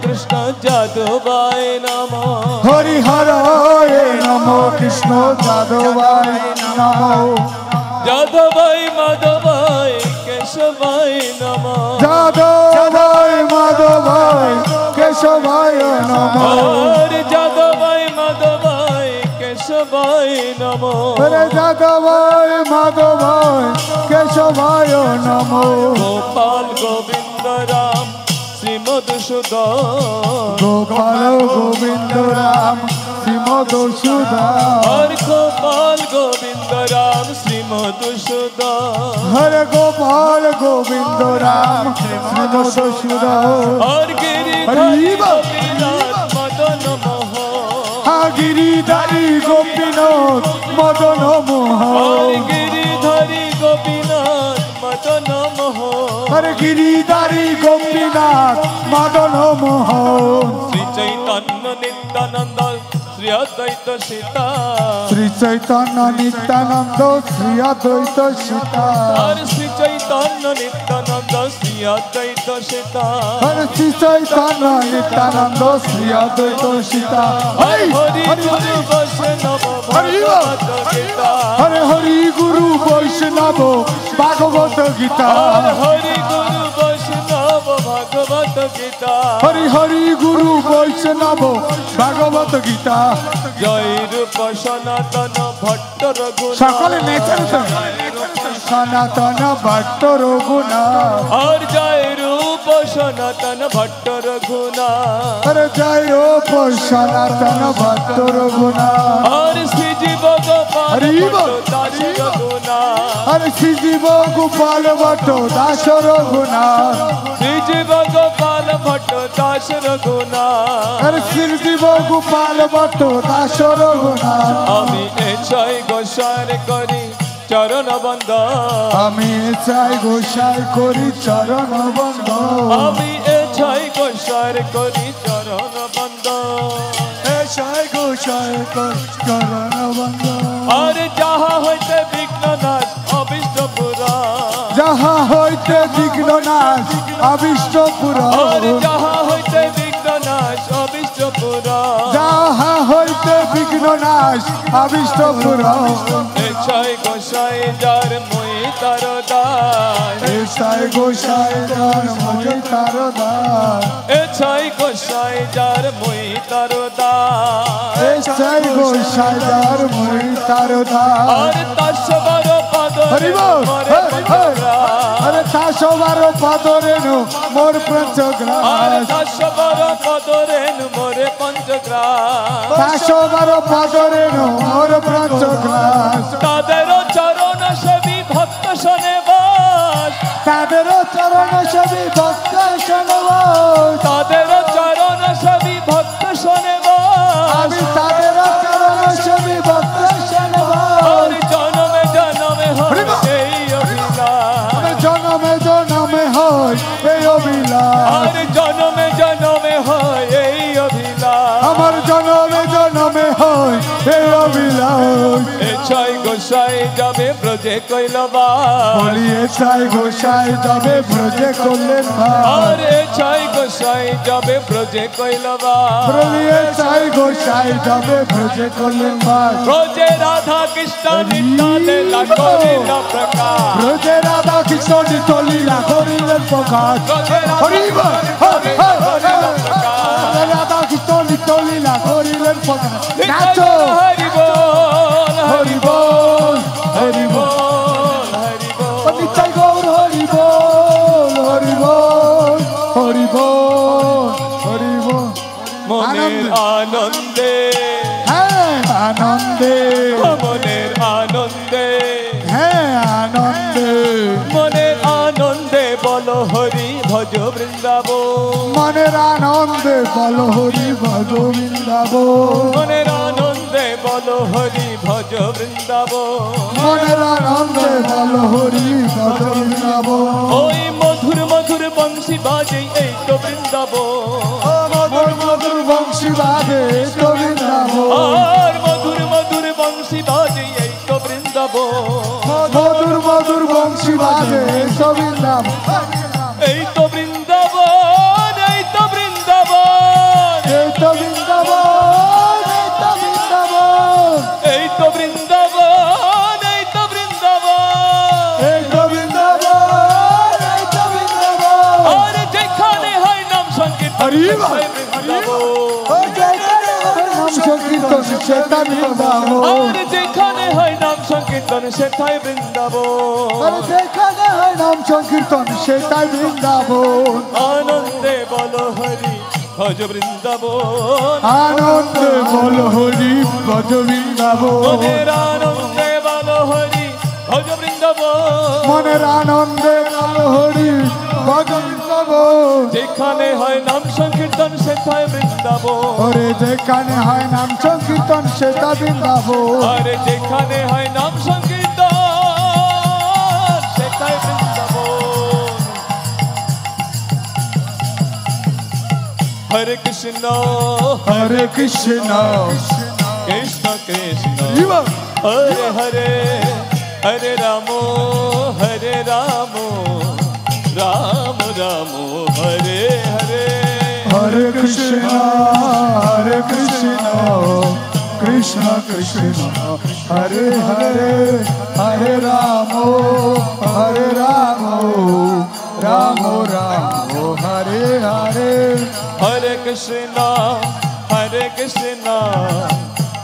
কৃষ্ণ যাদবায় নমো। হরি হরায় নমো কৃষ্ণ যাদবায় নমো। যাদবায় মাধবায় কেশবায় নমো। যাদবায় মাধবায় কেশবায় নমো। হরে যাদবায় মাধবায় কেশবায় নমো। হরে যাদবায় মাধবায় কেশবায় নমো। গোপাল গোবিন্দ রাম শ্রীমধুসূদন। গোপাল গোবিন্দ রাম শ্রীমধুসূদন। হরে গোপাল গোবিন্দ রাম শ্রীমধুসূদন। হরে গোপাল গোবিন্দ রাম শ্রীমধুসূদন। হরে গিরিধারী গোপীনাথ মদন মোহন। গিরিধারী গোপীনাথ মদন মোহন। হরে গিরিধারী গোপীনাথ মদন মোহন। হরে গিরিধারী গোপীনাথ মদন মোহন। শ্রী চৈতন্য নিত্যানন্দ শ্রী অদ্বৈত সীতা। শ্রী চৈতন্য নিত্যানন্দ শ্রী অদ্বৈত সীতা। হরে শ্রী চৈতন্য নিত্যানন্দ শ্রী অদ্বৈত সীতা। হরে শ্রী চৈতন্য নিত্যানন্দ শ্রী অদ্বৈত সীতা। হরে হরি গুরু বৈষ্ণব ভগবত গীতা। হরে হরি গুরু বৈষ্ণব ভাগবত গীতা। হরে হরি গুরু বৈষ্ণব ভগবত গীতা। হরি হরি গুরু বৈষ্ণব ভাগবত গীতা। জয় রূপ সনাতন ভট্ট রঘুনাথ। সকলে নেচেন তো। সনাতন ভট্ট রঘুনাথ। আর জয় রূপ সনাতন ভট্ট রঘুনাথ। হরে জয় রূপ সনাতন ভট্ট রঘুনাথ। আর শ্রী জীব গোপাল হরি বল। ভট্ট দাস রঘুনাথ। হরে শ্রী জীব গোপাল ভট্ট দাস রঘুনাথ। শ্রী জীব গোপাল ভট্ট দাস রঘুনাথ। হরে শ্রী জীব গোপাল ভট্ট দাস রঘুনাথ। আমি এ ছয় গোসার করি চরণ বন্দন। আমি চাই গোসাই করি চরণ বন্দন। আমি এ ছয় গোসার করি চরণ বন্দন। চাই গোসাই করি চরণ বন্দন। আর যাহা হইতে বিঘ্ন নাশ অবিষ্ট পুরা। যাহা হইতে বিঘ্ন নাশ অবিষ্ট পুরা। আর যাহা হইতে বিঘ্ন নাশ অবিষ্ট পুরা। যাহা হইতে বিঘ্ন নাশ অবিষ্ট পুরা। এ ছয় গোসাই যার মই তার দায়। চাই গোসাই যার মই তার দায়। এ ছয় গোসাই যার মই তার দায়। চাই গোসাই যার মই তার দায়। আর তার সবার পাদরে হরি বল। মরে পঞ্চগ্রাস। আরে তা সবার পাদরে মোর পঞ্চগ্রাস। আর তার সবার পাদরে মোরে পঞ্চগ্রাস। তা সবার পাদরে মোর পঞ্চগ্রাস। তাদের চরণ সেবী ভক্ত শোনে বাস। তাদের চরণ সেবী ভক্ত শোনবাস। তাদের চরণ সেবী ভক্ত শোনে বাস। আমি তাদের চরণ সেবী ভক্ত শোনবাস। আর জনমে জনমে হয় এই অভিলাষ। জনমে জনমে হয় এই অভিলাষ। আর জনমে জনমে হয় এই অভিলাষ। আমার জনমে জনমে হয় এই অভিলাষ। এ ছয় গোসাই যাবে ব্রজে কৈলাস। বলিয়ে চাই গোসাই যাবে ব্রজে করলেন ভাই। আর এ ছয় গোসাই যাবে ব্রজে কৈলাস। বলিয়ে চাই গোসাই যাবে ব্রজে করলেন ভাই। ব্রজে রাধা কৃষ্ণ নিত্য লীলা করিল প্রকাশ। ব্রজে রাধা কৃষ্ণ নিত্য লীলা করিলেন প্রকাশ। ব্রজে রাধা হরি বল। কৃষ্ণ করিল প্রকাশ। রাধা কৃষ্ণ নিত্য লীলা করিলেন প্রকাশ। নাচো হরি বল হরি বল হরি বল। হরি বল। নিতাই গৌর হরি বল হরি বল হরি বল হরি বল। মনের আনন্দে হ্যাঁ আনন্দে মনের আনন্দে হ্যাঁ আনন্দে মনের আনন্দে বলো হরি ভজ বৃন্দাবন। মনের আনন্দে বল হরি ভজ বৃন্দাবন। মনের আনন্দে বলো হরি ভজ বৃন্দাবন। মনের আনন্দে বল হরি ভজ বৃন্দাবন। ওই মধুর মধুর বংশী বাজে এই তো বৃন্দাবন। মধুর মধুর বংশী বাজে তো বৃন্দাবন। আর মধুর মধুর বংশী বাজে এই তো বৃন্দাবন। মধুর মধুর বংশী বাজে তো বৃন্দাবন। এই তো বৃন্দাবন এই তো বৃন্দাবন। হরি সেথায় বৃন্দাবন। নাম সংকীর্তন সেটা বৃন্দাবন। আর যেখানে হয় নাম সংকীর্তন সেথায় বৃন্দাবন। যেখানে হয় নাম সংকীর্তন সেটাই বৃন্দাবন। আনন্দে বলো হরি ভজ বৃন্দাবন। আনন্দে বলো হরি ভজ বৃন্দাবন। মনের আনন্দে বলো হরি ভজ বৃন্দাবন। মনের আনন্দে বলো হরি ভজ বৃন্দাবন। যেখানে হয় নাম সংকীর্তন সেথায় বৃন্দাবন। ওরে যেখানে হয় নাম সংকীর্তন সেটা বৃন্দাবন। আরে যেখানে হয় নাম সংকীর্তন সেথায় বৃন্দাবন। হরে কৃষ্ণ হরে কৃষ্ণ কৃষ্ণ কৃষ্ণ হরে হরে হরে রাম হরে রাম রাম রাম হরে হরে। হরে কৃষ্ণ কৃষ্ণ কৃষ্ণ হরে হরে হরে রাম রাম রাম হরে হরে। হরে কৃষ্ণ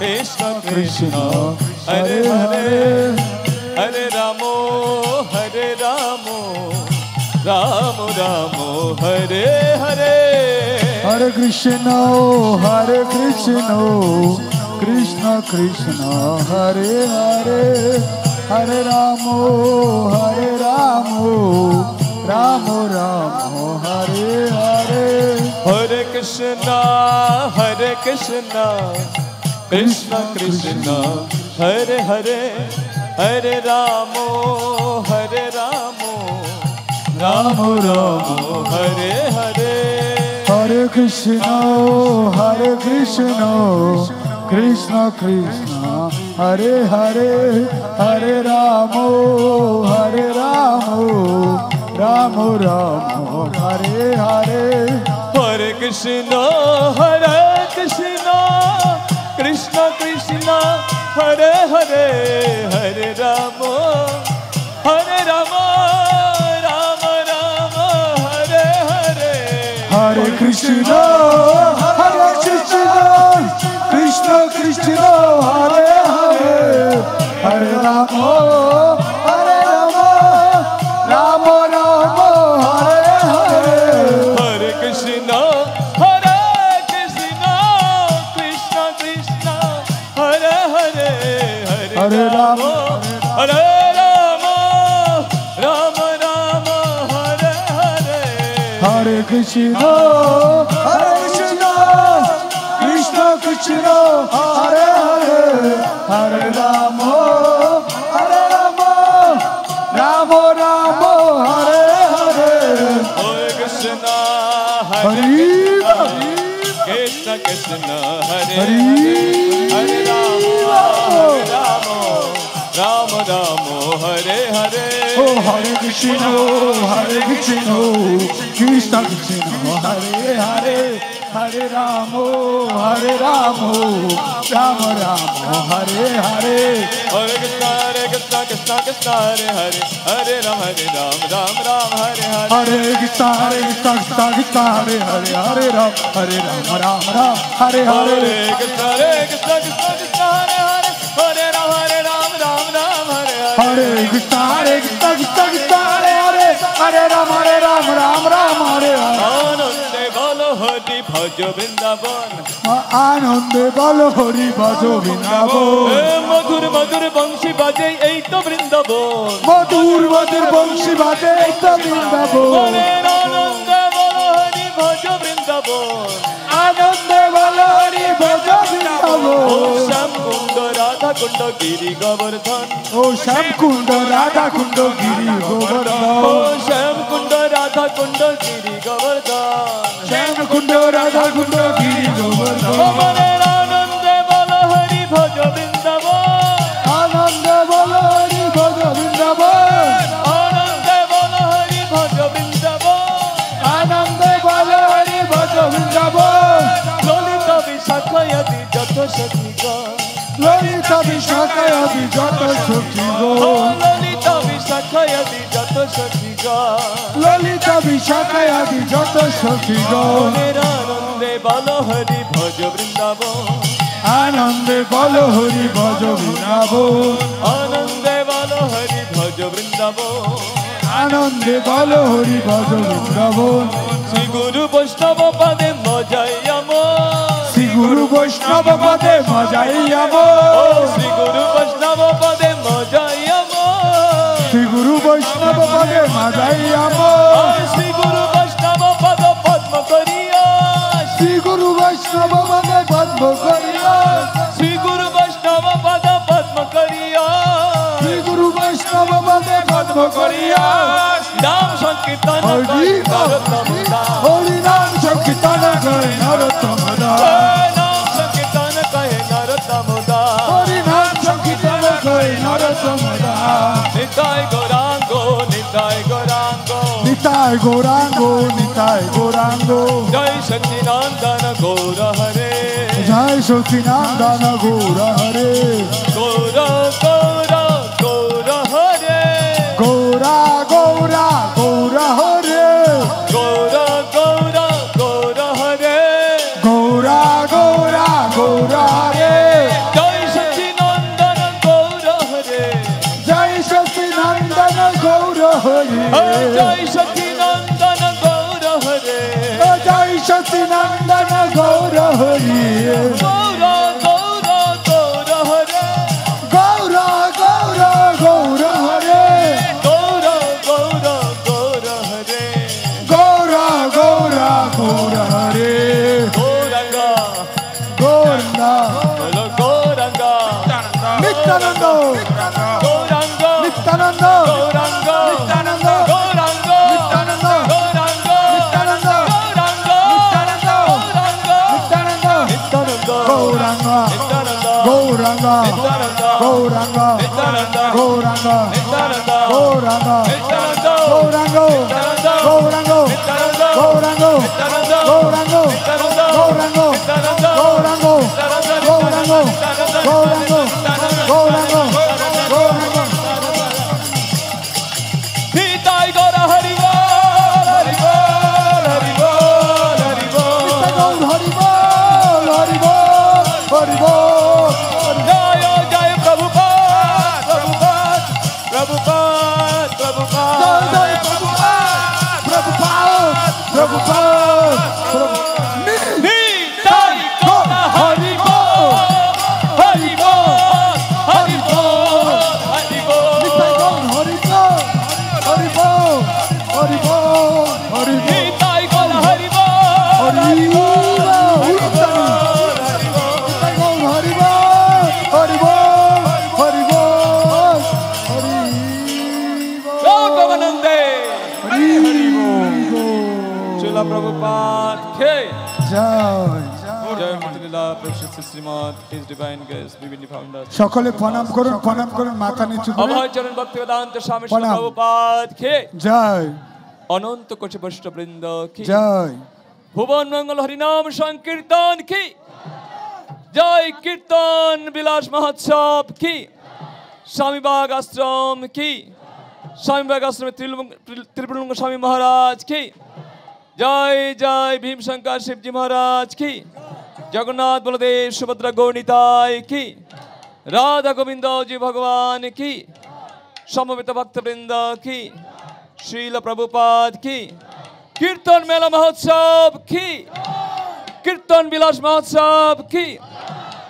কৃষ্ণ কৃষ্ণ হরে হরে হরে রাম রাম রাম হরে হরে। হরে কৃষ্ণ কৃষ্ণ কৃষ্ণ হরে হরে হরে রাম রাম রাম হরে হরে। হরে কৃষ্ণ কৃষ্ণ কৃষ্ণ হরে হরে হরে রাম রাম রাম হরে হরে। হরে কৃষ্ণ কৃষ্ণ কৃষ্ণ হরে হরে হরে রাম রাম রাম হরে হরে। হরে কৃষ্ণ কৃষ্ণ কৃষ্ণ হরে হরে হরে রাম রাম রাম হরে হরে। হরে কৃষ্ণ কৃষ্ণ কৃষ্ণ হরে হরে হরে রাম রাম রাম হরে হরে। হরে কৃষ্ণ কৃষ্ণ কৃষ্ণ হরে হরে হরে রাম হরে রাম রাম রাম হরে হরে। হরে কৃষ্ণ কৃষ্ণ কৃষ্ণ হরে হরে হরে রাম রাম রাম হরে হরে। হরে কৃষ্ণ হরি কৃষ্ণ কৃষ্ণ হরে হরি হরে রাম রাম রাম হরে হরে। ও হরে কৃষ্ণ কৃষ্ণ কৃষ্ণ হরে হরে হরে রাম রাম রাম হরে হরে। হরে কৃষ্ণ কৃষ্ণ কৃষ্ণ হরে হরে হরে রাম রাম হরে হরে। হরে কৃষ্ণ কৃষ্ণ কৃষ্ণ হরে হরে হরে রাম রাম হরে হরে। হরে কৃষ্ণ কৃষ্ণ কৃষ্ণ হরে হরে হরে রাম রাম হরে হরে। হরে কৃষ্ণ কৃষ্ণ কৃষ্ণ হরে হরে হরে রাম রাম হরে হরে। আনন্দে বলো হরি ভজ বৃন্দাবন। আনন্দে বলো হরি ভজ বৃন্দাবন। মধুর মধুর বংশী বাজে এই তো বৃন্দাবন। মধুর মধুর বংশী বাজে এই তো বৃন্দাবন। মনের আনন্দে বলো হরি ভজ বৃন্দাবন। আনন্দে বলো হরি ভজ বৃন্দাবন। ও শ্যাম কুণ্ড রাধা কুণ্ড গিরি গোবর্ধন। ও শ্যাম কুণ্ড রাধা কুণ্ড গিরি গোবর্ধন। ও শ্যাম কুণ্ড রাধা কুণ্ড গিরি গোবর্ধন। শ্যাম কুণ্ড রাধা কুণ্ড গিরি গোবর্ধন। মনের আনন্দে বলো হরি ভজ বৃন্দাবন। আনন্দে বলো হরি ভজ বৃন্দাবন। আনন্দে বলো হরি ভজ বৃন্দাবন। আনন্দে বলো হরি ভজ বৃন্দাবন। ললিত বিশাখায়াদি যত সখীগণ। ললিত বিশাখায়াদি যত সখীগণ। ললিত বিশাখায়াদি বিশাখায় আদি যত সখীগণ ললিতা বিশাখায় আদি যত সখীগণ মনের আনন্দে বলো হরি ভজ বৃন্দাবন আনন্দে বলো হরি ভজ বৃন্দাবন আনন্দে বলো হরি ভজ বৃন্দাবন আনন্দে বলো হরি ভজ বৃন্দাবন শ্রী গুরু বৈষ্ণব পদে মজাই আমোদ শ্রী গুরু বৈষ্ণব পদে মজাই ও আমোদ শ্রী গুরু বৈষ্ণব পদে মজাই আমোদ শ্রী গুরু বৈষ্ণব পদে মজাই আমোদ শ্রী গুরু বৈষ্ণব পদ পদ্ম করিয়া শ্রী গুরু বৈষ্ণব পদে পদ্ম করিয়া শ্রী গুরু বৈষ্ণব পদ পদ্ম করিয়া শ্রী গুরু বৈষ্ণব পদে পদ্ম করিয়া নাম সংকীর্তন হরি হরি নাম সংকীর্তন করে নরোত্তম দাস নাম সংকীর্তন কহে নরোত্তম দাস হরি নাম সংকীর্তন করে নরোত্তম দাস নিতাই গৌরাঙ্গ নিতাই গৌরাঙ্গ নিতাই গৌরাঙ্গ নিতাই গৌরাঙ্গ জয় সচিনন্দন গৌর হরে জয় সচিনন্দন গৌর হরে গৌর গৌর গৌর হরে গৌরা গৌরা গৌর হরে গৌর গৌর গৌর হরে গৌরা গৌরা গৌর হরে জয় সচিনন্দন গৌর হরে জয় সচিনন্দন গৌর হরে জয় সচিনন্দন গৌর হরে জয় সচিনন্দন গৌর হরে গৌর গৌর গৌর হরে গৌর গৌর গৌর হরে গৌর গৌর গৌর হরে গৌর গৌর গৌর হরে গৌরঙ্গা গৌরঙ্গা বলো গৌরঙ্গা নিত্যানন্দ গৌরাঙ্গ নিত্যানন্দ গৌরাঙ্গ নিত্যানন্দ গৌরাঙ্গ নিত্যানন্দ গৌরাঙ্গ নিত্যানন্দ গৌরাঙ্গ নিত্যানন্দ গৌরাঙ্গ নিত্যানন্দ নিত্যানন্দ গৌরাঙ্গ নিত্যানন্দ গৌরাঙ্গ নিত্যানন্দ গৌরাঙ্গ নিত্যানন্দ গৌরাঙ্গ নিত্যানন্দ গৌরাঙ্গ নিত্যানন্দ গৌরাঙ্গ গৌরাঙ্গ গৌরাঙ্গ গৌরাঙ্গ গৌরাঙ্গ গৌরাঙ্গ গৌরাঙ্গ গৌরাঙ্গ গৌরাঙ্গ গৌরাঙ্গ নিতাই গৌর হরি বল হরি বল হরি বল হরি বল গৌর হরি বল হরি বল হরি বল জয় জয় প্রভুপাদ প্রভুপাদ প্রভুপাদ প্রভুপাদ জয় প্রভুপাদ প্রভুপাদ প্রভুপাদ নিতাই গৌর হরি বল হরি বল হরি বল হরি বল নিতাই গৌর হরি বল হরি বল হরি বল হরি বল নিতাই গৌর হরি বল হরি বল নিতাই গৌর হরি বল হরি বল হরি বল হরি গৌর প্রেমানন্দে হরি বল শিলা প্রভুপাদ কে জয় জয় মতিলীলা প্রশস্ত শ্রীমৎ হিজ ডিভাইন গ্রেস বিভিন্ন ফাউন্ডার সকলে প্রণাম করুন মাথা নিচু করে অভয় চরণ ভক্তি বেদান্ত স্বামী শিল প্রণাম। প্রভুপাদ কে জয় অনন্ত কোটি বৈষ্ণববৃন্দ কি জয় ভুবন মঙ্গল হরিনাম সংকীর্তন কি জয় কীর্তন বিলাস মহোৎসব কি স্বামীবাগ আশ্রম কি স্বামীবাগ আশ্রমে ত্রিপুরলিঙ্গ স্বামী মহারাজ কি জয় জয় ভীমশঙ্কর শিবজি মহারাজ কি জগন্নাথ বলদেব সুভদ্রা গৌরনিতাই কি রাধা গোবিন্দ জি ভগবান কি সমবেত ভক্তবৃন্দ কি শ্রীল প্রভুপাদ কি কীর্তন মেলা মহোৎসব কি কীর্তন বিলাস মহোৎসব কি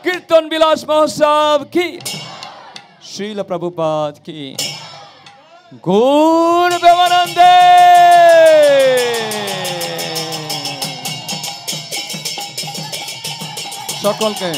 কীর্তন বিলাস মহোৎসব কি শ্রীল প্রভুপাদ কি গৌর প্রেমানন্দে সকলকে